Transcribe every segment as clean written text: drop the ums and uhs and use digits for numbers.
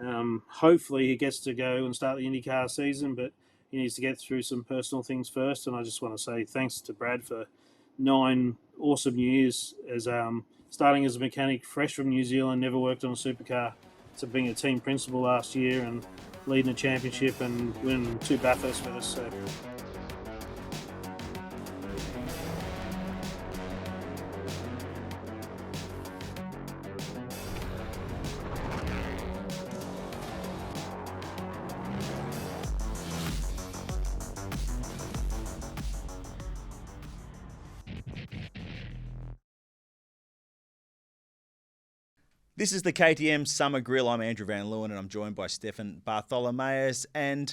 Hopefully he gets to go and start the IndyCar season, but he needs to get through some personal things first. And I just want to say thanks to Brad for 9 awesome years as starting as a mechanic, fresh from New Zealand, never worked on a supercar, to being a team principal last year and leading a championship and winning 2 Bathurst with us. So. This is the KTM Summer Grill. I'm Andrew Van Leeuwen and I'm joined by Stefan Bartholomaeus and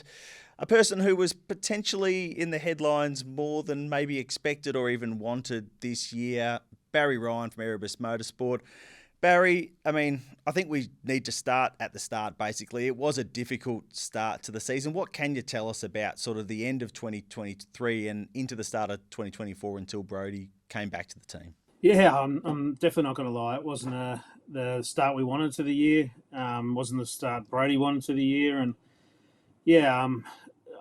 a person who was potentially in the headlines more than maybe expected or even wanted this year, Barry Ryan from Erebus Motorsport. Barry, I think we need to start at the start, basically. It was a difficult start to the season. What can you tell us about sort of the end of 2023 and into the start of 2024 until Brody came back to the team? Yeah, I'm definitely not going to lie. It wasn't the start we wanted to the year. Wasn't the start Brody wanted to the year. And yeah,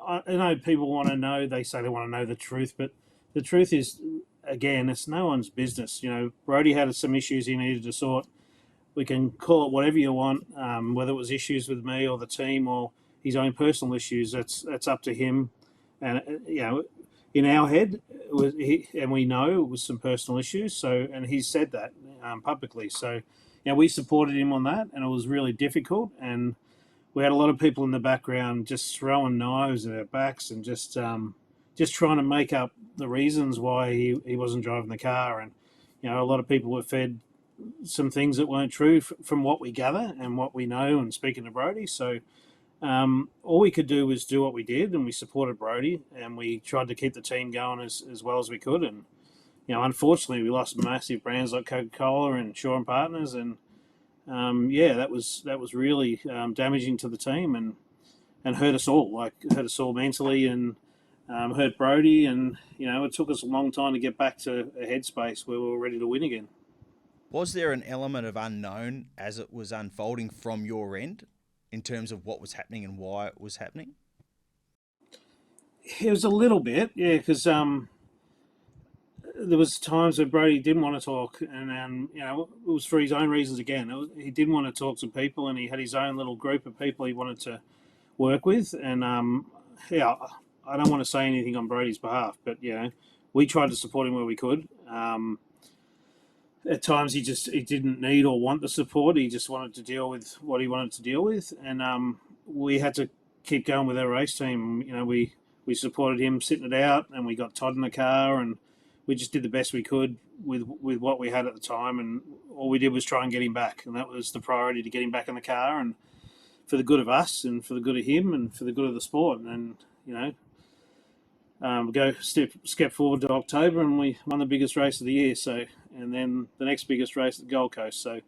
I know people want to know. They say they want to know the truth, but the truth is, again, it's no one's business. You know, Brody had some issues he needed to sort. We can call it whatever you want, whether it was issues with me or the team or his own personal issues. That's up to him. And in our head, and we know it was some personal issues. So, and he said that publicly. So, we supported him on that, and it was really difficult. And we had a lot of people in the background just throwing knives at our backs and just trying to make up the reasons why he wasn't driving the car. And a lot of people were fed some things that weren't true from what we gather and what we know. And speaking to Brody, so. All we could do was do what we did, and we supported Brody, and we tried to keep the team going as well as we could. And unfortunately, we lost massive brands like Coca-Cola and Shaw and Partners, and that was really damaging to the team and hurt us all. Hurt us all mentally, and hurt Brody. And it took us a long time to get back to a headspace where we were ready to win again. Was there an element of unknown as it was unfolding from your end, in terms of what was happening and why it was happening? It was a little bit, yeah, because there was times where Brody didn't want to talk, and it was for his own reasons again. He didn't want to talk to people, and he had his own little group of people he wanted to work with. And I don't want to say anything on Brody's behalf, but we tried to support him where we could. At times he didn't need or want the support. He just wanted to deal with what he wanted to deal with. And we had to keep going with our race team. We supported him sitting it out, and we got Todd in the car, and we just did the best we could with what we had at the time. And all we did was try and get him back. And that was the priority, to get him back in the car, and for the good of us and for the good of him and for the good of the sport. And, go step forward to October, and we won the biggest race of the year. So, and then the next biggest race at the Gold Coast. So,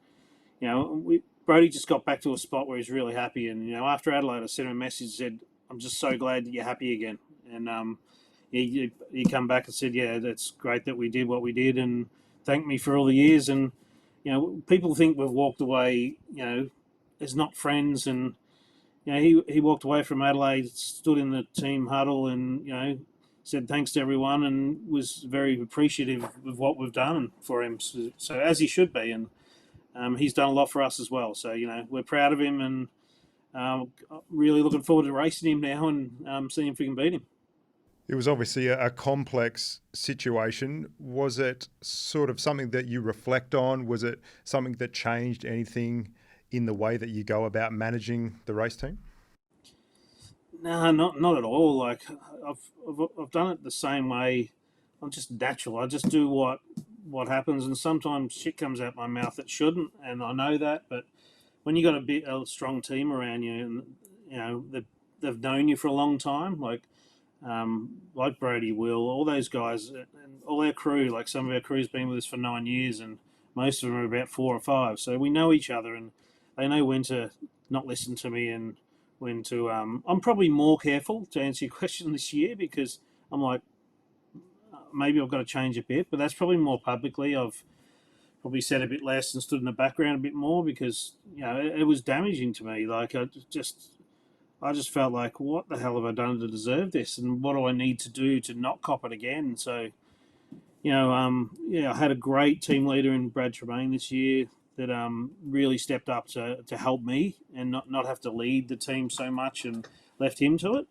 Brody just got back to a spot where he's really happy. And after Adelaide, I sent him a message, said, "I'm just so glad that you're happy again." And he come back and said, "Yeah, that's great that we did what we did," and thanked me for all the years. And people think we've walked away, as not friends. And he walked away from Adelaide, stood in the team huddle, and said thanks to everyone, and was very appreciative of what we've done for him. So as he should be, and he's done a lot for us as well. So we're proud of him, and really looking forward to racing him now and seeing if we can beat him. It was obviously a complex situation. Was it sort of something that you reflect on? Was it something that changed anything in the way that you go about managing the race team? No, not at all. Like I've done it the same way. I'm just natural. I just do what happens, and sometimes shit comes out my mouth that shouldn't, and I know that. But when you got a strong team around you, and they've known you for a long time, like Brody, Will, all those guys, and all our crew. Like some of our crew's been with us for 9 years, and most of them are about 4 or 5. So we know each other, and they know when to not listen to me and when to. I'm probably more careful to answer your question this year, because I'm like, maybe I've got to change a bit, but that's probably more publicly. I've probably said a bit less and stood in the background a bit more because it was damaging to me. Like I just felt like, what the hell have I done to deserve this, and what do I need to do to not cop it again? So I had a great team leader in Brad Tremain this year that really stepped up to help me and not have to lead the team so much and left him to it.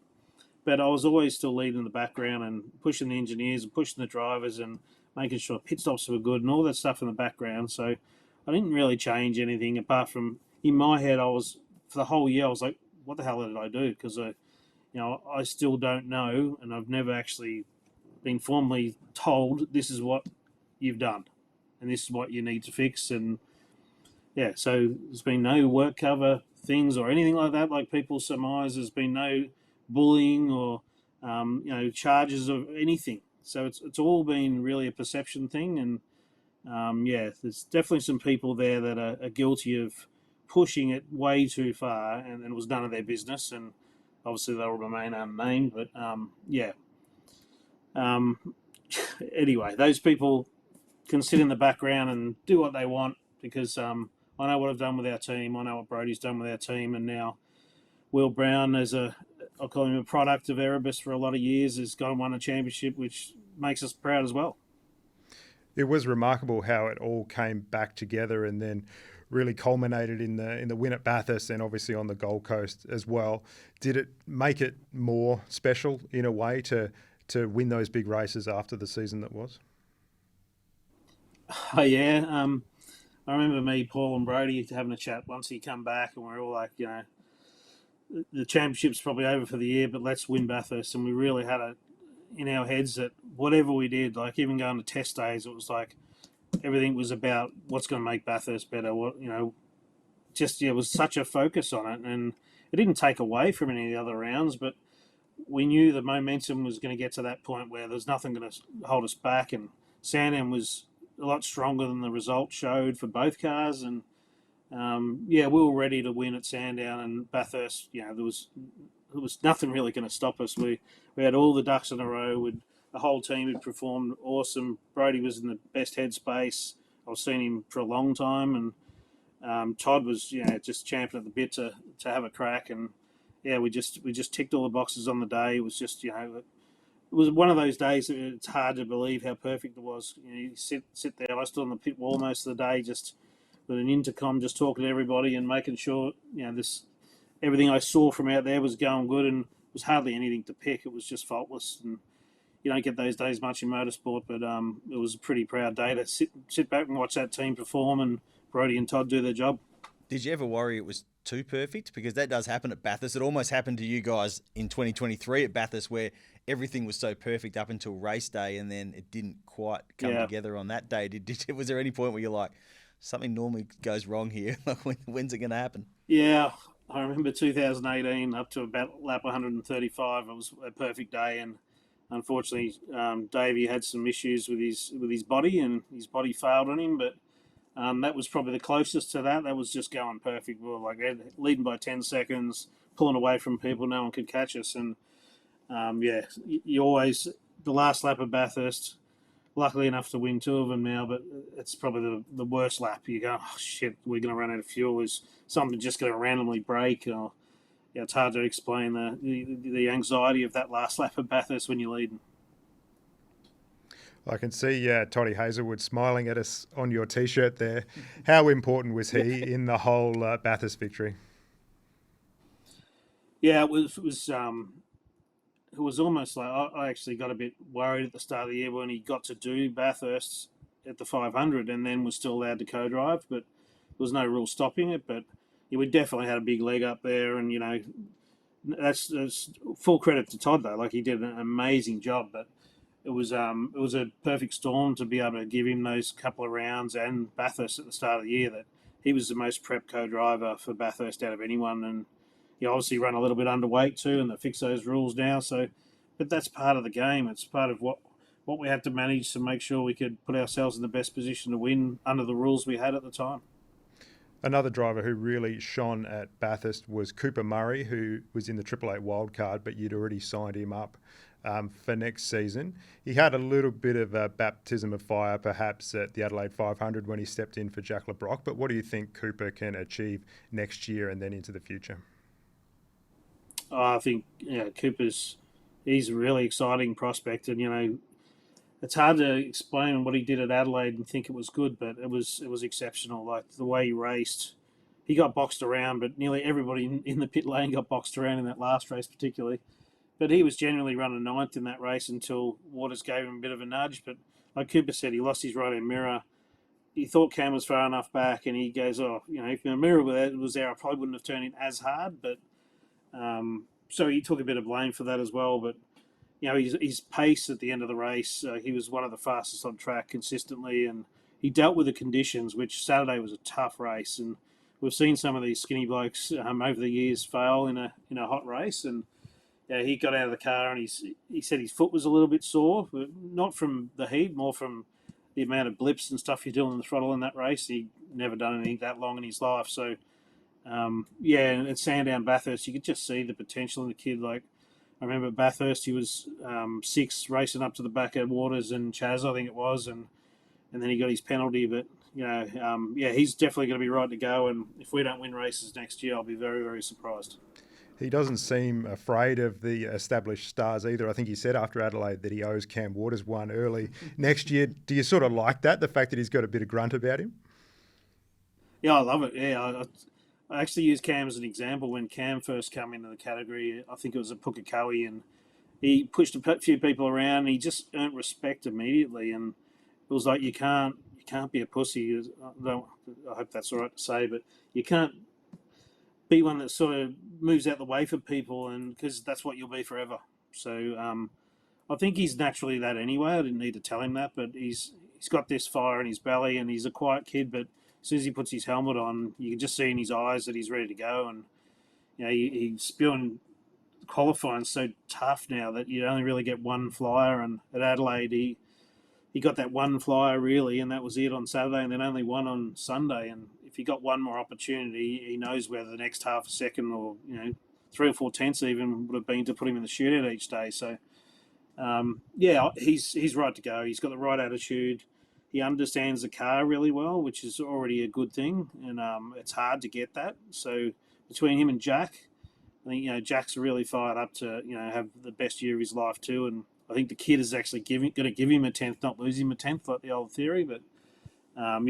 But I was always still leading the background and pushing the engineers and pushing the drivers and making sure pit stops were good and all that stuff in the background. So I didn't really change anything apart from in my head. For the whole year I was like, what the hell did I do? Because I still don't know, and I've never actually been formally told this is what you've done and this is what you need to fix. And yeah, so there's been no work cover things or anything like that, like people surmise. There's been no bullying or charges of anything. So it's all been really a perception thing. And there's definitely some people there that are guilty of pushing it way too far, and it was none of their business. And obviously they'll remain unnamed. But anyway, those people can sit in the background and do what they want because I know what I've done with our team. I know what Brody's done with our team, and now Will Brown, I'll call him a product of Erebus for a lot of years, has gone and won a championship, which makes us proud as well. It was remarkable how it all came back together and then really culminated in the win at Bathurst and obviously on the Gold Coast as well. Did it make it more special in a way to win those big races after the season that was? Oh, yeah. I remember me, Paul and Brody having a chat once he come back, and we're all like, the championship's probably over for the year, but let's win Bathurst. And we really had it in our heads that whatever we did, like even going to test days, it was like everything was about what's going to make Bathurst better. It was such a focus on it, and it didn't take away from any of the other rounds, but we knew the momentum was going to get to that point where there's nothing going to hold us back. And Sandown was a lot stronger than the result showed for both cars, and we were ready to win at Sandown and Bathurst. There was nothing really going to stop us. We had all the ducks in a row. The whole team had performed awesome. Brody was in the best headspace. I've seen him for a long time, and Todd was just champing at the bit to have a crack. And we just ticked all the boxes on the day. It was just it was one of those days that it's hard to believe how perfect it was. You sit there. I stood on the pit wall most of the day, just with an intercom, just talking to everybody and making sure everything I saw from out there was going good, and it was hardly anything to pick. It was just faultless, and you don't get those days much in motorsport. But it was a pretty proud day to sit back and watch that team perform, and Brody and Todd do their job. Did you ever worry it was too perfect? Because that does happen at Bathurst. It almost happened to you guys in 2023 at Bathurst, where everything was so perfect up until race day, and then it didn't quite come together on that day. Was there any point where you're like, something normally goes wrong here? When's it going to happen? Yeah, I remember 2018 up to about lap 135. It was a perfect day, and unfortunately, Davey had some issues with his body, and his body failed on him. But that was probably the closest to that. That was just going perfect. We were like leading by 10 seconds, pulling away from people. No one could catch us. And you always, the last lap of Bathurst, luckily enough to win two of them now, but it's probably the worst lap. You go, oh shit, we're going to run out of fuel. Is something just going to randomly break? Or it's hard to explain the anxiety of that last lap of Bathurst when you're leading. I can see Toddy Hazelwood smiling at us on your T-shirt there. How important was he in the whole Bathurst victory? Yeah, it was almost like I actually got a bit worried at the start of the year when he got to do Bathurst at the 500 and then was still allowed to co-drive, but there was no rule stopping it. But we definitely had a big leg up there, and that's full credit to Todd though. Like, he did an amazing job, but it was a perfect storm to be able to give him those couple of rounds and Bathurst at the start of the year. That he was the most prep co-driver for Bathurst out of anyone, and he obviously run a little bit underweight too, and they fix those rules now. So, but that's part of the game. It's part of what we had to manage to make sure we could put ourselves in the best position to win under the rules we had at the time. Another driver who really shone at Bathurst was Cooper Murray, who was in the Triple Eight wildcard, but you'd already signed him up for next season. He had a little bit of a baptism of fire, perhaps, at the Adelaide 500 when he stepped in for Jack LeBrock. But what do you think Cooper can achieve next year and then into the future? I think he's a really exciting prospect, and it's hard to explain what he did at Adelaide and think it was good, but it was exceptional. Like the way he raced, he got boxed around, but nearly everybody in the pit lane got boxed around in that last race, particularly. But he was generally running ninth in that race until Waters gave him a bit of a nudge. But like Cooper said, he lost his right-hand mirror. He thought Cam was far enough back, and he goes, if the mirror was there, I probably wouldn't have turned in as hard. But so he took a bit of blame for that as well. But his pace at the end of the race, he was one of the fastest on track consistently, and he dealt with the conditions, which Saturday was a tough race. And we've seen some of these skinny blokes over the years fail in a hot race, and he got out of the car and he said his foot was a little bit sore, but not from the heat, more from the amount of blips and stuff you do on the throttle in that race. He'd never done anything that long in his life, so and at Sandown Bathurst, you could just see the potential in the kid. Like, I remember at Bathurst, he was sixth, racing up to the back of Waters and Chaz, I think it was, and then he got his penalty. But he's definitely going to be right to go. And if we don't win races next year, I'll be very, very surprised. He doesn't seem afraid of the established stars either. I think he said after Adelaide that he owes Cam Waters one early next year. Do you sort of like that, the fact that he's got a bit of grunt about him? Yeah, I love it. Yeah, I actually use Cam as an example. When Cam first came into the category, I think it was at Pukekohe, and he pushed a few people around. And he just earned respect immediately, and it was like you can't be a pussy. I hope that's all right to say, but you can't be one that sort of moves out the way for people, and because that's what you'll be forever. So I think he's naturally that anyway. I didn't need to tell him that, but he's got this fire in his belly, and he's a quiet kid, but as soon as he puts his helmet on, you can just see in his eyes that he's ready to go. And he's spewing qualifying so tough now that you only really get one flyer. And at Adelaide, he got that one flyer really, and that was it on Saturday, and then only one on Sunday. And if he got one more opportunity, he knows where the next half a second or 3 or 4 tenths even would have been to put him in the shootout each day. So he's right to go. He's got the right attitude. He understands the car really well, which is already a good thing, and it's hard to get that. So between him and Jack, I think Jack's really fired up to have the best year of his life too. And I think the kid is actually going to give him a 10th, not lose him a 10th like the old theory. But I'm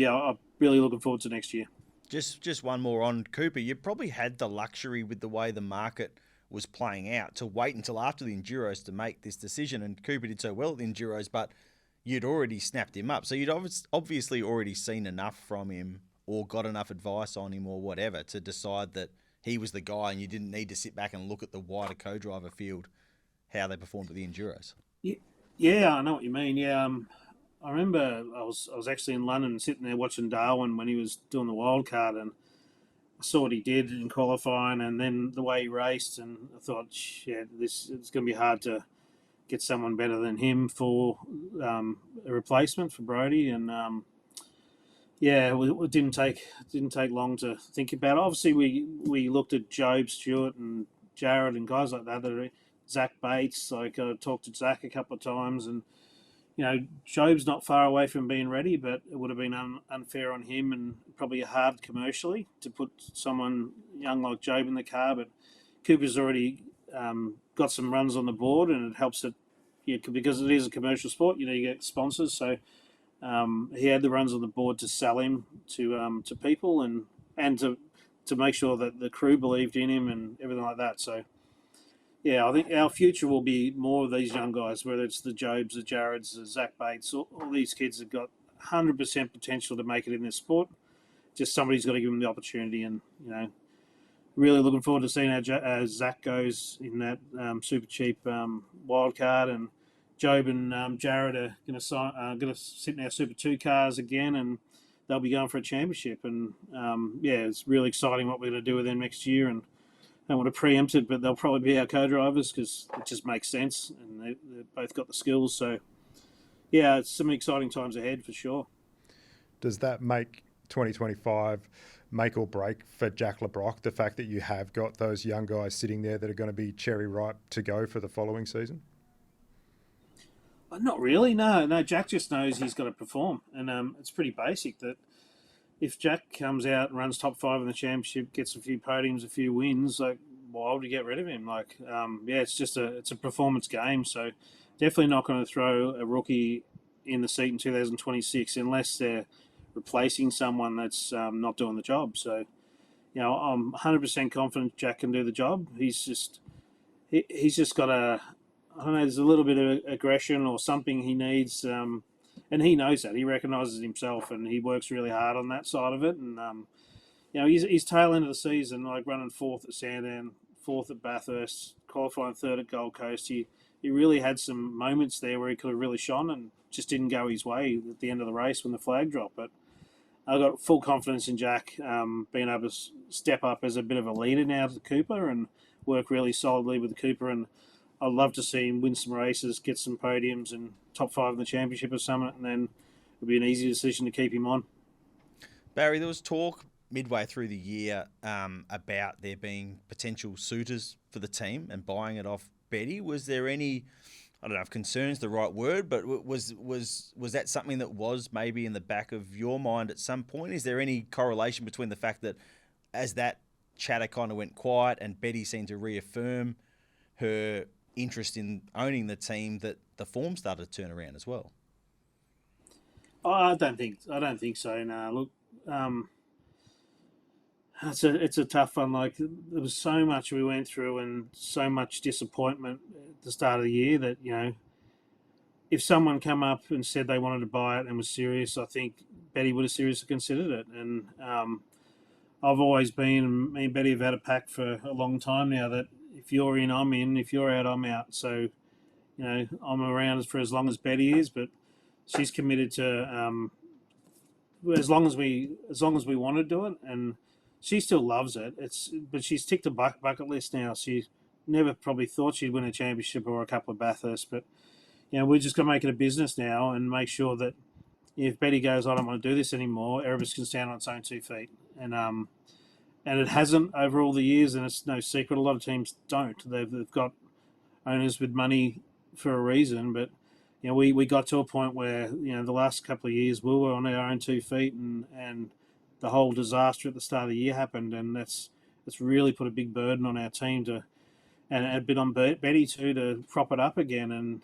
really looking forward to next year. Just one more on Cooper. You probably had the luxury with the way the market was playing out to wait until after the Enduros to make this decision, and Cooper did so well at the Enduros, but you'd already snapped him up. So you'd obviously already seen enough from him or got enough advice on him or whatever to decide that he was the guy, and you didn't need to sit back and look at the wider co-driver field, how they performed at the Enduros. Yeah, I know what you mean. Yeah, I remember I was actually in London sitting there watching Darwin when he was doing the wild card, and I saw what he did in qualifying and then the way he raced, and I thought, it's going to be hard to get someone better than him for a replacement for Brody. And it didn't take long to think about it. Obviously, we looked at Job Stewart and Jared and guys like that. Zach Bates, I talked to Zach a couple of times, and Job's not far away from being ready, but it would have been unfair on him and probably hard commercially to put someone young like Job in the car. But Cooper's already got some runs on the board, and it helps it because it is a commercial sport. You get sponsors, so he had the runs on the board to sell him to people and to make sure that the crew believed in him and everything like that. So I think our future will be more of these young guys, whether it's the Jobs, the Jareds, the Zach Bates, all these kids have got 100% potential to make it in this sport. Just somebody's got to give them the opportunity, and really looking forward to seeing how Zach goes in that super cheap wild card. And Job and Jared are going to sit in our Super 2 cars again, and they'll be going for a championship. And it's really exciting what we're going to do with them next year. And I don't want to preempt it, but they'll probably be our co-drivers because it just makes sense, and they've both got the skills. So it's some exciting times ahead for sure. Does that make 2025 make or break for Jack LeBrock, the fact that you have got those young guys sitting there that are going to be cherry ripe to go for the following season? Not really. No. Jack just knows he's got to perform, and it's pretty basic that if Jack comes out and runs top 5 in the championship, gets a few podiums, a few wins, like why would you get rid of him? Like, it's a performance game. So definitely not going to throw a rookie in the seat in 2026 unless they're replacing someone that's not doing the job. So, I'm 100% confident Jack can do the job. He's just got I don't know, there's a little bit of aggression or something he needs, and he knows that. He recognises himself, and he works really hard on that side of it. And he's tail end of the season, like running 4th at Sandown, 4th at Bathurst, qualifying 3rd at Gold Coast. He really had some moments there where he could have really shone and just didn't go his way at the end of the race when the flag dropped. But I've got full confidence in Jack being able to step up as a bit of a leader now to Cooper and work really solidly with Cooper. And I'd love to see him win some races, get some podiums, and top 5 in the championship or something, and then it'll be an easy decision to keep him on. Barry, there was talk midway through the year about there being potential suitors for the team and buying it off Betty. Was there any, I don't know if concern's the right word, but was that something that was maybe in the back of your mind at some point? Is there any correlation between the fact that as that chatter kind of went quiet and Betty seemed to reaffirm her interest in owning the team, that the form started to turn around as well? I don't think so. No, look, it's a tough one. Like, there was so much we went through and so much disappointment at the start of the year that if someone come up and said they wanted to buy it and was serious, I think Betty would have seriously considered it. And I've always been, me and Betty have had a pact for a long time now that if you're in, I'm in. If you're out, I'm out. So, I'm around for as long as Betty is, but she's committed to as long as we want to do it, and she still loves it. But she's ticked a bucket list now. She never probably thought she'd win a championship or a couple of Bathursts, but we're just gonna make it a business now and make sure that if Betty goes, I don't want to do this anymore, Erebus can stand on its own 2 feet, and it hasn't over all the years, and it's no secret. A lot of teams don't. They've got owners with money for a reason, but we got to a point where the last couple of years we were on our own 2 feet, and the whole disaster at the start of the year happened, and that's really put a big burden on our team and a bit on Betty too to prop it up again,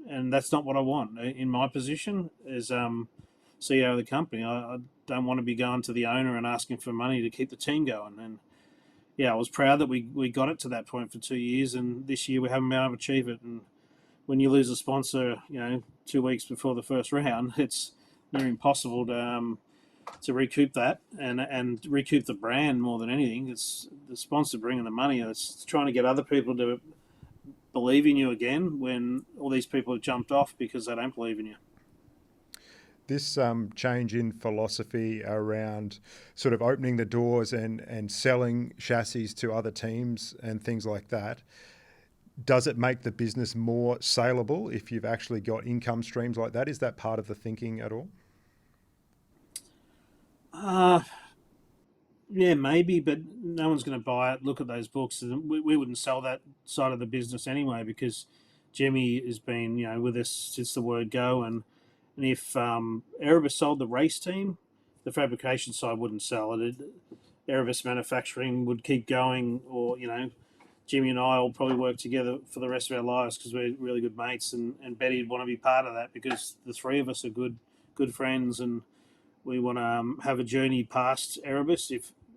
and that's not what I want in my position as CEO of the company. I don't want to be going to the owner and asking for money to keep the team going. And I was proud that we got it to that point for 2 years, and this year we haven't been able to achieve it. And when you lose a sponsor, 2 weeks before the first round, it's near impossible to recoup that and recoup the brand more than anything. It's the sponsor bringing the money. It's trying to get other people to believe in you again when all these people have jumped off because they don't believe in you. This change in philosophy around sort of opening the doors and selling chassis to other teams and things like that, does it make the business more saleable if you've actually got income streams like that? Is that part of the thinking at all? Yeah, maybe, but no one's going to buy it. Look at those books. We wouldn't sell that side of the business anyway because Jimmy has been, with us since the word go. And if Erebus sold the race team, the fabrication side wouldn't sell it. Erebus manufacturing would keep going, or, Jimmy and I will probably work together for the rest of our lives because we're really good mates, and Betty would want to be part of that because the three of us are good friends, and we want to have a journey past Erebus.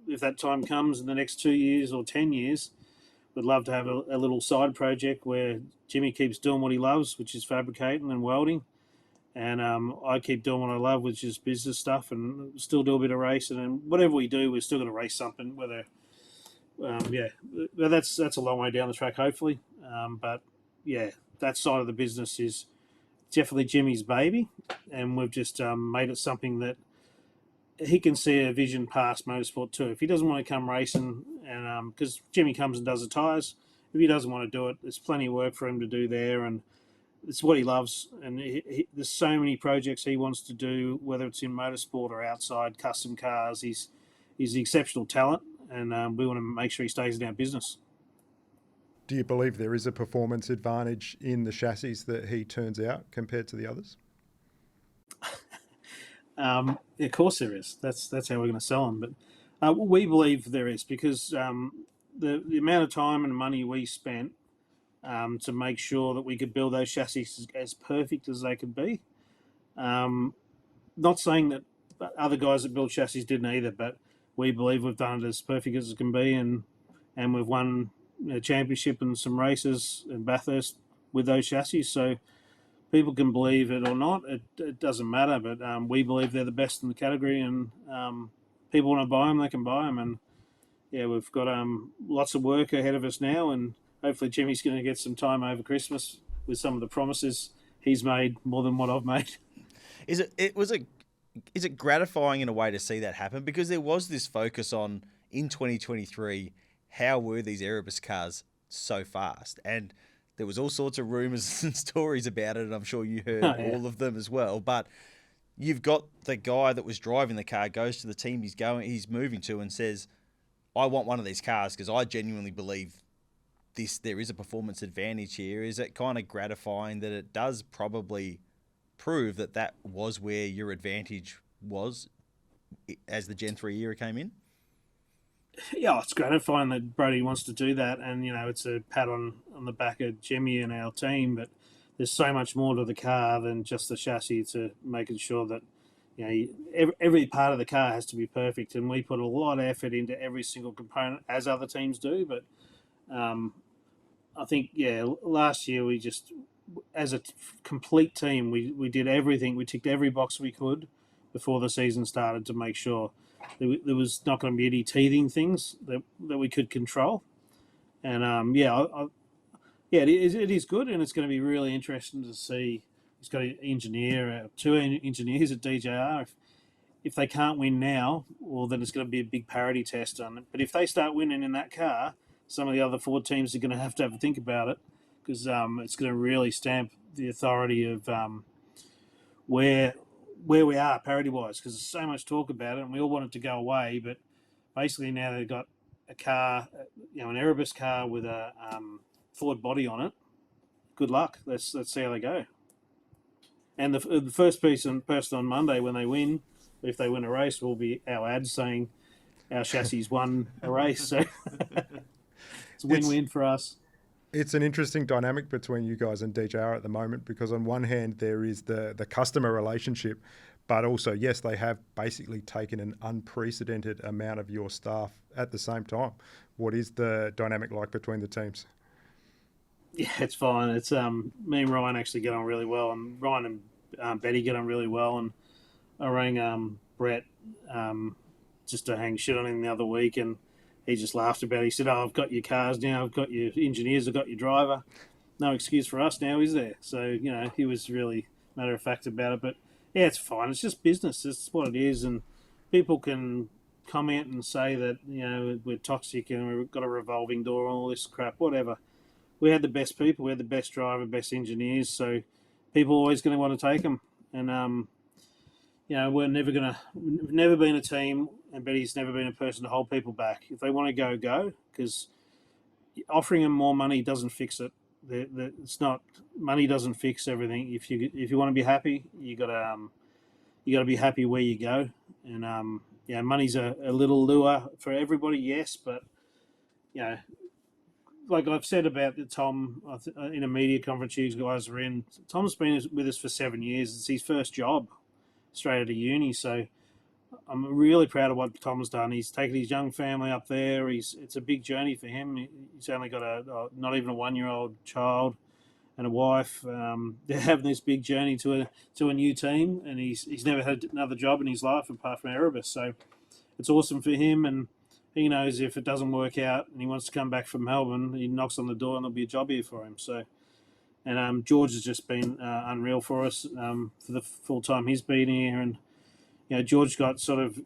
If that time comes in the next 2 years or 10 years, we'd love to have a little side project where Jimmy keeps doing what he loves, which is fabricating and welding, and I keep doing what I love, which is business stuff, and still do a bit of racing. And whatever we do, we're still going to race something. Whether, but that's a long way down the track, hopefully. But that side of the business is definitely Jimmy's baby, and we've just made it something that he can see a vision past motorsport too. If he doesn't want to come racing, and because Jimmy comes and does the tyres, if he doesn't want to do it, there's plenty of work for him to do there, and it's what he loves. And there's so many projects he wants to do, whether it's in motorsport or outside custom cars. He's he's an exceptional talent, and we want to make sure he stays in our business. Do you believe there is a performance advantage in the chassis that he turns out compared to the others? Of course there is. That's how we're going to sell them. But we believe there is, because the amount of time and money we spent to make sure that we could build those chassis as perfect as they could be. Not saying that other guys that build chassis didn't either, but we believe we've done it as perfect as it can be, and we've won a championship and some races in Bathurst with those chassis. So people can believe it or not, it doesn't matter, but we believe they're the best in the category, and people want to buy them, they can buy them. And yeah, we've got lots of work ahead of us now, and hopefully Jimmy's going to get some time over Christmas with some of the promises he's made, more than what I've made. Is it gratifying in a way to see that happen? Because there was this focus on, in 2023, how were these Erebus cars so fast? And there was all sorts of rumours and stories about it, and I'm sure you heard all of them as well. But you've got the guy that was driving the car goes to the team he's moving to and says, I want one of these cars because I genuinely believe there is a performance advantage here. Is it kind of gratifying that it does probably prove that was where your advantage was as the Gen 3 era came in? Yeah, it's gratifying that Brody wants to do that, and it's a pat on the back of Jimmy and our team. But there's so much more to the car than just the chassis, to making sure that every part of the car has to be perfect, and we put a lot of effort into every single component, as other teams do. But I think last year we just, as a complete team, we did everything. We ticked every box we could before the season started to make sure there was not going to be any teething things that we could control. And it is good, and it's going to be really interesting to see. He's got an engineer, two engineers at DJR. If they can't win now, well, then it's going to be a big parity test on it. But if they start winning in that car, some of the other Ford teams are going to have a think about it, because it's going to really stamp the authority of where we are parity-wise, because there's so much talk about it, and we all want it to go away. But basically now they've got a car, an Erebus car with a Ford body on it. Good luck. Let's see how they go. And the first person on Monday when they win, if they win a race, will be our ads saying our chassis won a race. So it's a win-win for us. It's an interesting dynamic between you guys and DJR at the moment, because on one hand there is the customer relationship, but also, yes, they have basically taken an unprecedented amount of your staff at the same time. What is the dynamic like between the teams? Yeah, it's fine. It's me and Ryan actually get on really well, and Ryan and Betty get on really well. And I rang Brett just to hang shit on him the other week, and he just laughed about it. He said, "Oh, I've got your cars now. I've got your engineers. I've got your driver. No excuse for us now, is there?" So he was really matter of fact about it. But yeah, it's fine. It's just business. It's what it is, and people can comment and say that we're toxic and we've got a revolving door and all this crap. Whatever. We had the best people. We had the best driver, best engineers. So people are always going to want to take them. And we've never been a team, and Betty's never been a person to hold people back. If they want to go, go. Because offering them more money doesn't fix it. It's not, money doesn't fix everything. If you want to be happy, you got to be happy where you go. And money's a little lure for everybody, yes, but like I've said about Tom in a media conference you guys were in, Tom's been with us for 7 years. It's his first job straight out of uni. So I'm really proud of what Tom's done. He's taken his young family up there. It's a big journey for him. He's only got not even a 1-year-old child and a wife. They're having this big journey to a new team, and he's never had another job in his life apart from Erebus. So it's awesome for him, and he knows if it doesn't work out and he wants to come back from Melbourne, he knocks on the door and there'll be a job here for him. So, and George has just been unreal for us for the full time he's been here. And George got sort of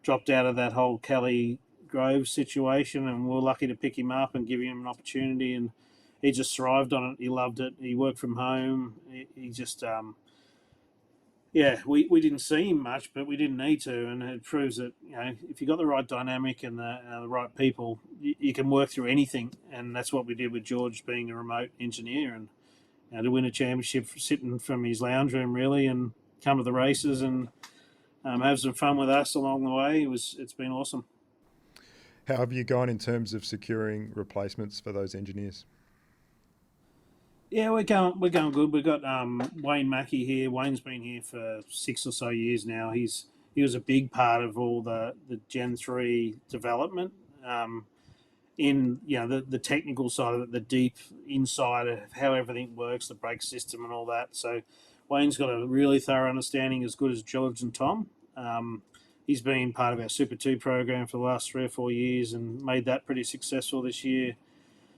dropped out of that whole Kelly Grove situation, and we're lucky to pick him up and give him an opportunity. And he just thrived on it. He loved it. He worked from home. He just yeah, we didn't see him much, but we didn't need to, and it proves that if you got the right dynamic and the right people, you can work through anything, and that's what we did with George being a remote engineer, and to win a championship sitting from his lounge room really, and come to the races and have some fun with us along the way. It's been awesome. How have you gone in terms of securing replacements for those engineers? Yeah, we're going good. We've got Wayne Mackey here. Wayne's been here for 6 or so years now. He was a big part of all the Gen 3 development. In the technical side of it, the deep inside of how everything works, the brake system and all that. So Wayne's got a really thorough understanding, as good as George and Tom. He's been part of our Super 2 program for the last 3 or 4 years and made that pretty successful this year.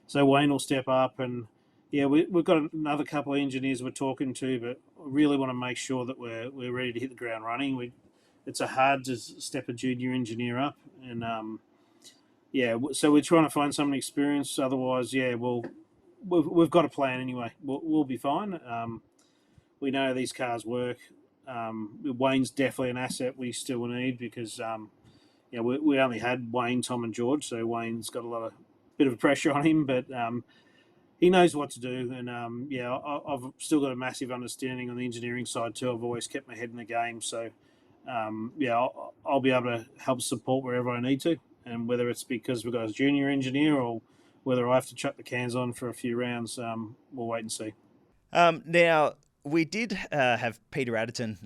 So Wayne will step up, and yeah, we've got another couple of engineers we're talking to, but really want to make sure that we're ready to hit the ground running. It's a hard to step a junior engineer up, and yeah, so we're trying to find someone experienced. Otherwise, yeah, we've got a plan anyway. We'll be fine. We know how these cars work. Wayne's definitely an asset we still need because we only had Wayne, Tom, and George, so Wayne's got a bit of pressure on him, but he knows what to do. And I've still got a massive understanding on the engineering side too. I've always kept my head in the game, so I'll be able to help support wherever I need to. And whether it's because we've got a junior engineer or whether I have to chuck the cans on for a few rounds, we'll wait and see. Now, we did have Peter Adderton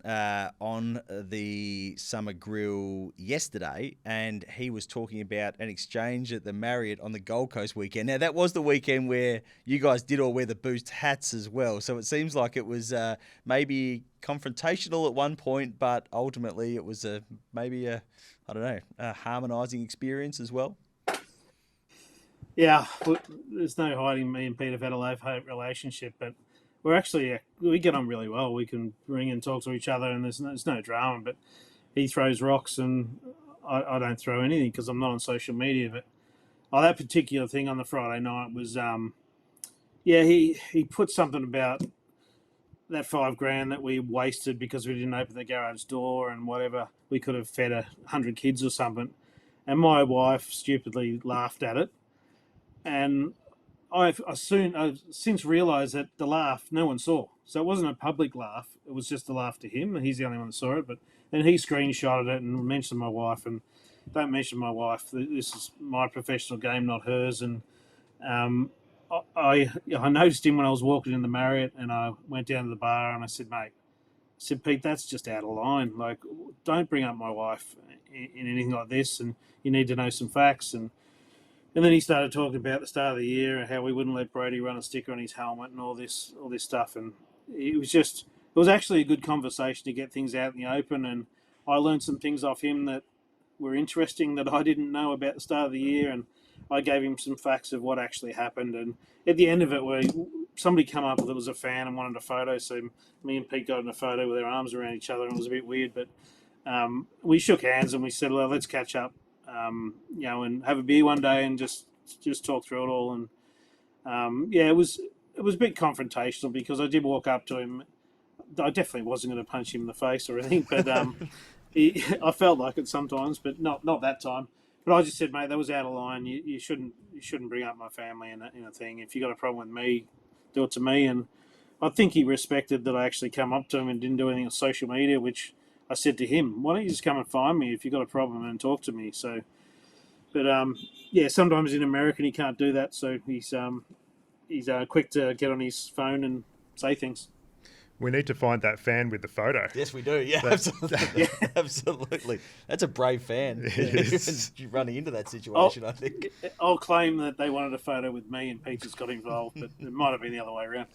on the Summer Grill yesterday, and he was talking about an exchange at the Marriott on the Gold Coast weekend. Now, that was the weekend where you guys did all wear the Boost hats as well, so it seems like it was maybe confrontational at one point, but ultimately it was maybe a harmonising experience as well. Yeah, there's no hiding. Me and Peter have had a love-hate relationship, but we get on really well. We can ring and talk to each other, and there's no drama. But he throws rocks, and I don't throw anything because I'm not on social media. But that particular thing on the Friday night was, he put something about that $5,000 that we wasted because we didn't open the garage door and whatever. We could have fed 100 kids or something, and my wife stupidly laughed at it, and I've since realised that the laugh no one saw. So it wasn't a public laugh. It was just a laugh to him. He's the only one that saw it. But then he screenshotted it and mentioned my wife. And don't mention my wife. This is my professional game, not hers. And I noticed him when I was walking in the Marriott, and I went down to the bar and I said, mate, Pete, that's just out of line. Like, don't bring up my wife in anything like this. And you need to know some facts. And then he started talking about the start of the year and how we wouldn't let Brody run a sticker on his helmet and all this stuff. And it was actually a good conversation to get things out in the open. And I learned some things off him that were interesting that I didn't know about the start of the year. And I gave him some facts of what actually happened. And at the end of it, somebody come up that was a fan and wanted a photo. So me and Pete got in a photo with our arms around each other, and it was a bit weird. But we shook hands and we said, well, let's catch up. And have a beer one day and just talk through it all. And it was a bit confrontational because I did walk up to him. I definitely wasn't going to punch him in the face or anything, but I felt like it sometimes, but not that time. But I just said, mate, that was out of line. You shouldn't bring up my family in a thing. If you got a problem with me, do it to me. And I think he respected that I actually come up to him and didn't do anything on social media, which I said to him, why don't you just come and find me if you've got a problem and talk to me? So, but sometimes in America he can't do that. So he's quick to get on his phone and say things. We need to find that fan with the photo. Yes, we do. Yeah, absolutely. Absolutely. That's a brave fan. You're running into that situation, I think. I'll claim that they wanted a photo with me and Peter's got involved, but it might have been the other way around.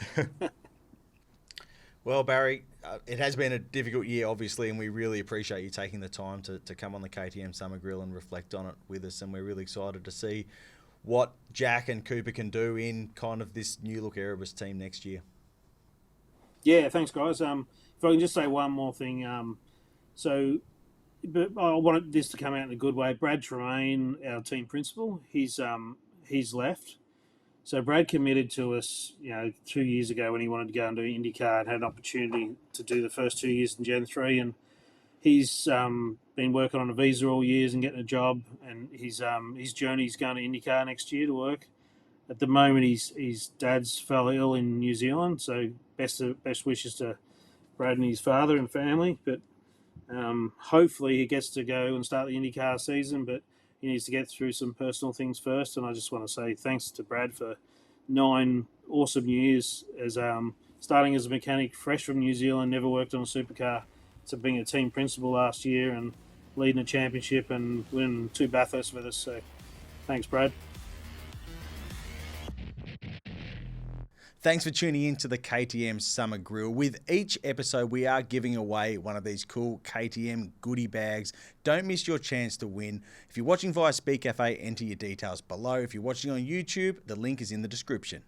Well, Barry, it has been a difficult year, obviously, and we really appreciate you taking the time to come on the KTM Summer Grill and reflect on it with us. And we're really excited to see what Jack and Cooper can do in kind of this new look Erebus team next year. Yeah, thanks, guys. If I can just say one more thing. But I wanted this to come out in a good way. Brad Tremain, our team principal, he's left. So Brad committed to us, 2 years ago when he wanted to go and do IndyCar and had an opportunity to do the first 2 years in Gen 3. And he's been working on a visa all years and getting a job. And his journey's going to IndyCar next year to work. At the moment, his dad's fell ill in New Zealand. So best wishes to Brad and his father and family. But hopefully he gets to go and start the IndyCar season. But he needs to get through some personal things first. And I just want to say thanks to Brad for 9 awesome years as starting as a mechanic, fresh from New Zealand, never worked on a supercar, to being a team principal last year and leading a championship and winning 2 Bathurst with us. So thanks, Brad. Thanks for tuning in to the KTM Summer Grill. With each episode, we are giving away one of these cool KTM goodie bags. Don't miss your chance to win. If you're watching via Speed Cafe, enter your details below. If you're watching on YouTube, the link is in the description.